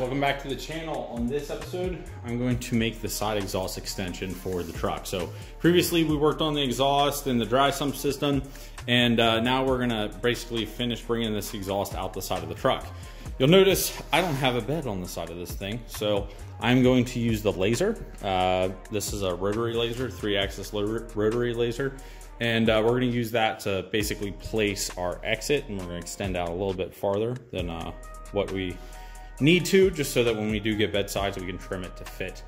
welcome back to the channel. On this episode, I'm going to make the side exhaust extension for the truck. So previously we worked on the exhaust and the dry sump system, and now we're gonna basically finish bringing this exhaust out the side of the truck. You'll notice I don't have a bed on the side of this thing, so I'm going to use the laser. This is a rotary laser, 3-axis rotary laser. And we're gonna use that to basically place our exit, and we're gonna extend out a little bit farther than what we need to, just so that when we do get bed sides, we can trim it to fit.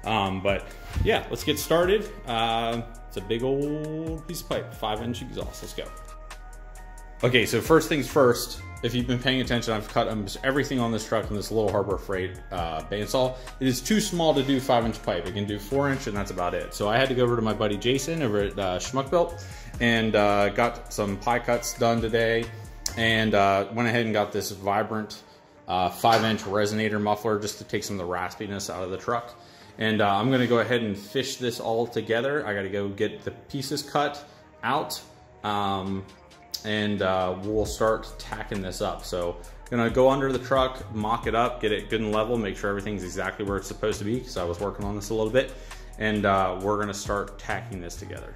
But yeah, let's get started. It's a big old piece of pipe, 5-inch exhaust, let's go. Okay, so first things first, if you've been paying attention, I've cut almost everything on this truck in this little Harbor Freight bandsaw. It is too small to do 5-inch pipe. It can do 4-inch, and that's about it. So I had to go over to my buddy Jason over at Schmuck Belt and got some pie cuts done today, and went ahead and got this Vibrant 5-inch resonator muffler just to take some of the raspiness out of the truck. And I'm gonna go ahead and fish this all together. I gotta go get the pieces cut out. And we'll start tacking this up. So I'm gonna go under the truck, mock it up, get it good and level, make sure everything's exactly where it's supposed to be, because I was working on this a little bit. And we're gonna start tacking this together.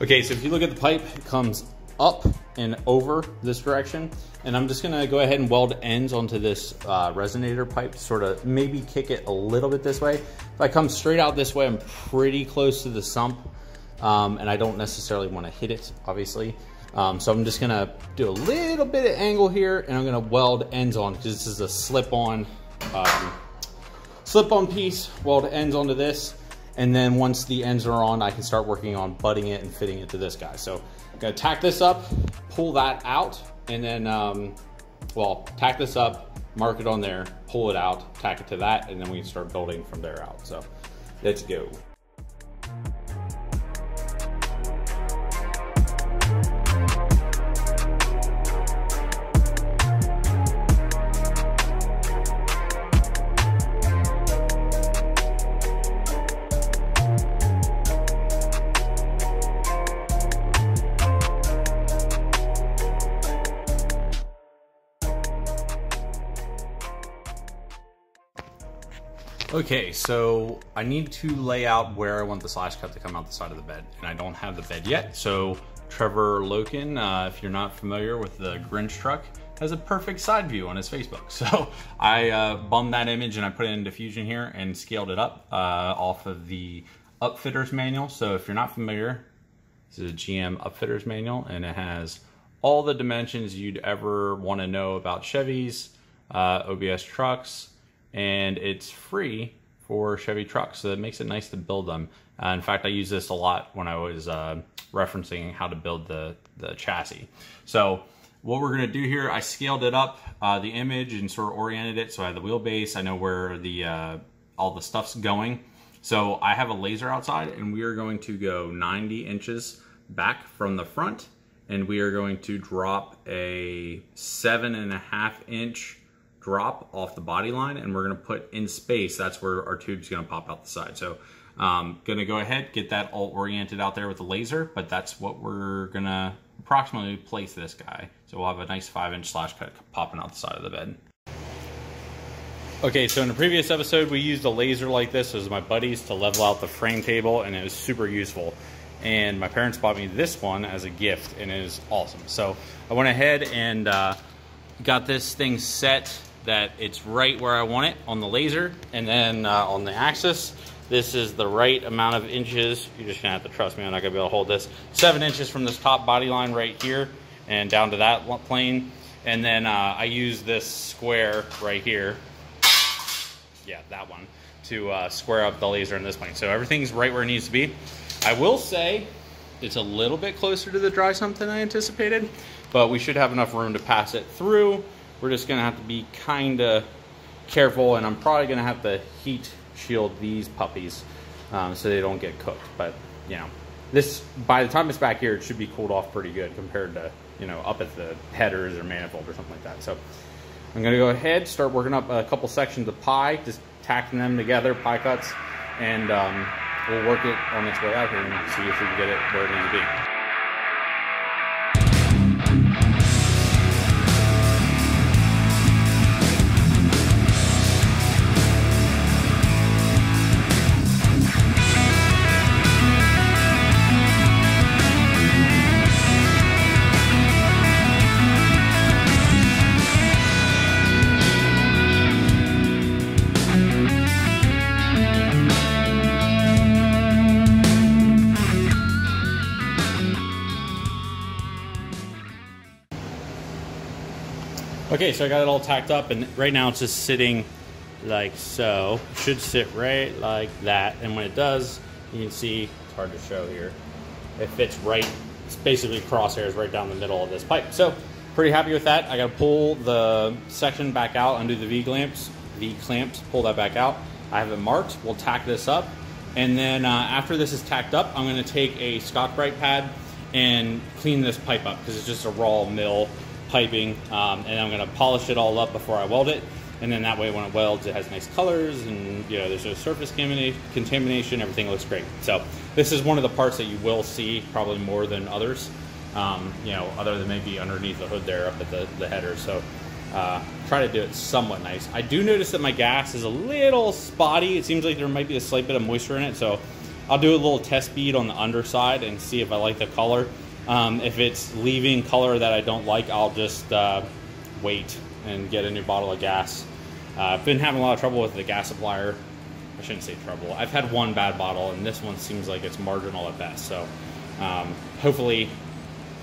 Okay, so if you look at the pipe, it comes up and over this direction. And I'm just gonna go ahead and weld ends onto this resonator pipe, sort of maybe kick it a little bit this way. If I come straight out this way, I'm pretty close to the sump, and I don't necessarily wanna hit it, obviously. So I'm just gonna do a little bit of angle here, and I'm gonna weld ends on, because this is a slip-on piece, weld ends onto this. And then once the ends are on, I can start working on butting it and fitting it to this guy. So I'm gonna tack this up, pull that out, and then, well, tack this up, mark it on there, pull it out, tack it to that, and then we can start building from there out. So let's go. Okay, so I need to lay out where I want the slash cut to come out the side of the bed, and I don't have the bed yet. So Trevor Loken, if you're not familiar with the Grinch truck, has a perfect side view on his Facebook. So I bummed that image and I put it in Diffusion here and scaled it up off of the Upfitters manual. So if you're not familiar, this is a GM Upfitters manual, and it has all the dimensions you'd ever want to know about Chevys, OBS trucks, and it's free for Chevy trucks, so that makes it nice to build them. In fact, I use this a lot when I was referencing how to build the chassis. So what we're gonna do here, I scaled it up, the image, and sort of oriented it so I have the wheelbase, I know where the all the stuff's going. So I have a laser outside, and we are going to go 90 inches back from the front, and we are going to drop a 7.5-inch drop off the body line, and we're gonna put in space, that's where our tube's gonna pop out the side. So gonna go ahead, get that all oriented out there with the laser, but that's what we're gonna approximately place this guy. So we'll have a nice 5-inch slash cut popping out the side of the bed. Okay, so in the previous episode, we used a laser like this as my buddies to level out the frame table, and it was super useful. And my parents bought me this one as a gift, and it is awesome. So I went ahead and got this thing set that it's right where I want it on the laser, and then on the axis, this is the right amount of inches. You're just gonna have to trust me, I'm not gonna be able to hold this. 7 inches from this top body line right here and down to that plane. And then I use this square right here, yeah, that one, to square up the laser in this plane. So everything's right where it needs to be. I will say it's a little bit closer to the dry sump than I anticipated, but we should have enough room to pass it through. We're just gonna have to be kinda careful, and I'm probably gonna have to heat shield these puppies so they don't get cooked. But you know, this, by the time it's back here, it should be cooled off pretty good compared to, you know, up at the headers or manifold or something like that. So I'm gonna go ahead, start working up a couple sections of pie, just tacking them together, pie cuts, and we'll work it on its way out here and see if we can get it where it needs to be. Okay, so I got it all tacked up, and right now it's just sitting like so. It should sit right like that, and when it does, you can see, it's hard to show here, it fits right, it's basically crosshairs right down the middle of this pipe. So, pretty happy with that. I gotta pull the section back out, undo the V-clamps, pull that back out. I have it marked, we'll tack this up, and then after this is tacked up, I'm gonna take a Scotch-Brite pad and clean this pipe up, because it's just a raw mill piping, and I'm gonna polish it all up before I weld it, and then that way when it welds it has nice colors, and you know, there's no surface contamination, everything looks great. So this is one of the parts that you will see probably more than others, you know, other than maybe underneath the hood there up at the header. So try to do it somewhat nice. I do notice that my gas is a little spotty. It seems like there might be a slight bit of moisture in it, so I'll do a little test bead on the underside and see if I like the color. If it's leaving color that I don't like, I'll just wait and get a new bottle of gas. I've been having a lot of trouble with the gas supplier. I shouldn't say trouble. I've had one bad bottle, and this one seems like it's marginal at best. So hopefully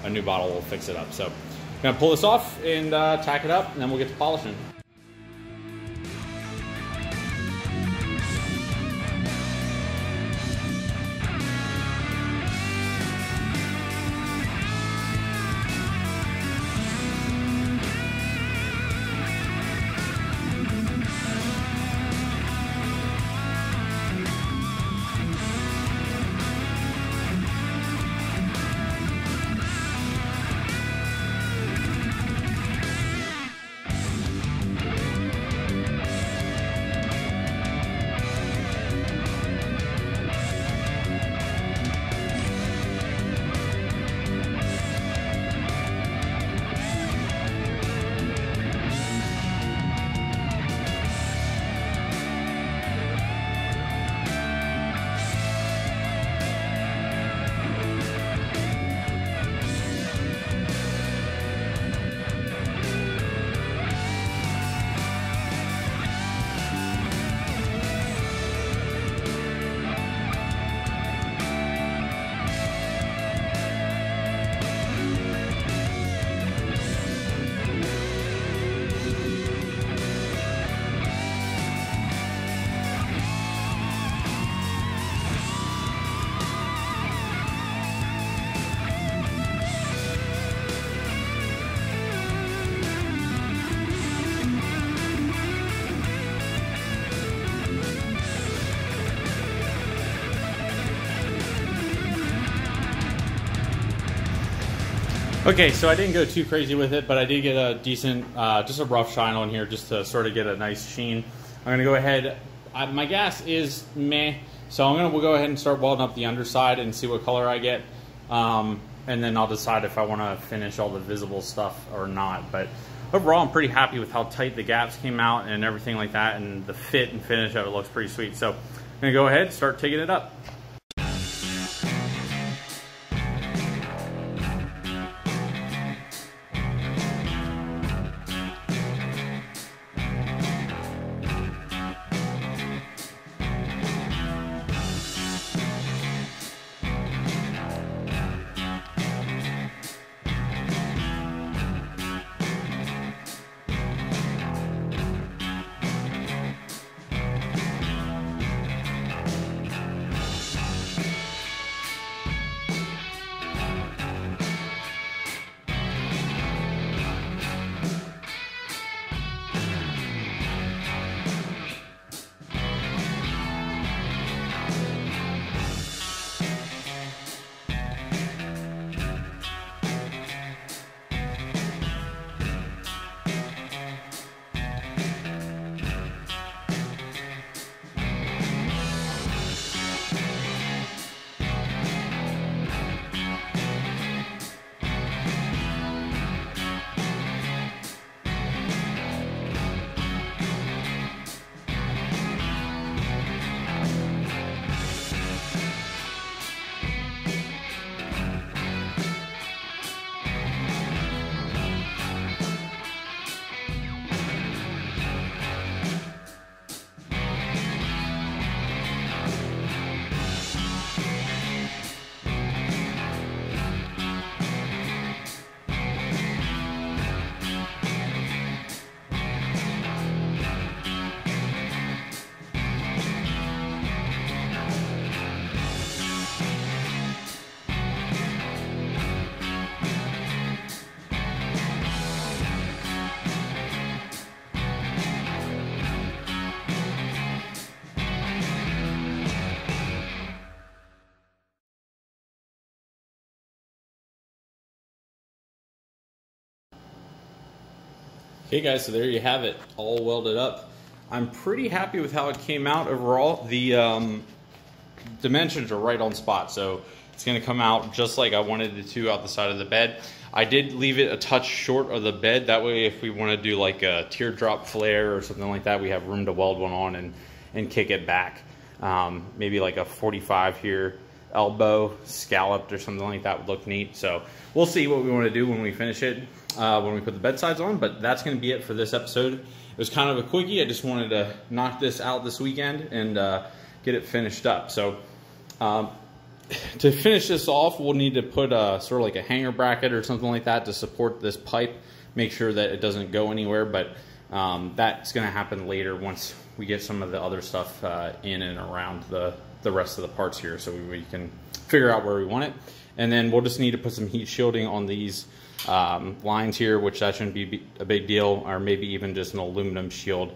a new bottle will fix it up. So I'm gonna pull this off and tack it up, and then we'll get to polishing. Okay, so I didn't go too crazy with it, but I did get a decent, just a rough shine on here just to sort of get a nice sheen. I'm going to go ahead, my gas is meh, so we'll go ahead and start welding up the underside and see what color I get. And then I'll decide if I want to finish all the visible stuff or not. But overall, I'm pretty happy with how tight the gaps came out and everything like that, and the fit and finish of it looks pretty sweet. So I'm going to go ahead and start taking it up. Okay guys, so there you have it, all welded up. I'm pretty happy with how it came out overall. The dimensions are right on spot, so it's gonna come out just like I wanted it to out the side of the bed. I did leave it a touch short of the bed, that way if we wanna do like a teardrop flare or something like that, we have room to weld one on and kick it back. Maybe like a 45 here, elbow, scalloped or something like that would look neat. So we'll see what we wanna do when we finish it. When we put the bed sides on, but that's going to be it for this episode. It was kind of a quickie. I just wanted to knock this out this weekend and get it finished up. So to finish this off, we'll need to put sort of like a hanger bracket or something like that to support this pipe, make sure that it doesn't go anywhere, but that's going to happen later once we get some of the other stuff in and around the rest of the parts here, so we can figure out where we want it. And then we'll just need to put some heat shielding on these lines here, which that shouldn't be a big deal, or maybe even just an aluminum shield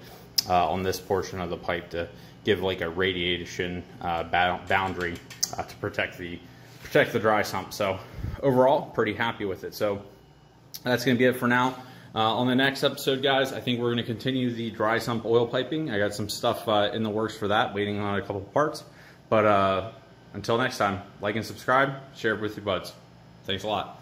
on this portion of the pipe to give like a radiation boundary to protect the dry sump. So overall, pretty happy with it. So that's going to be it for now. On the next episode, guys, I think we're going to continue the dry sump oil piping. I got some stuff in the works for that, waiting on a couple parts. But until next time, like and subscribe, share it with your buds. Thanks a lot.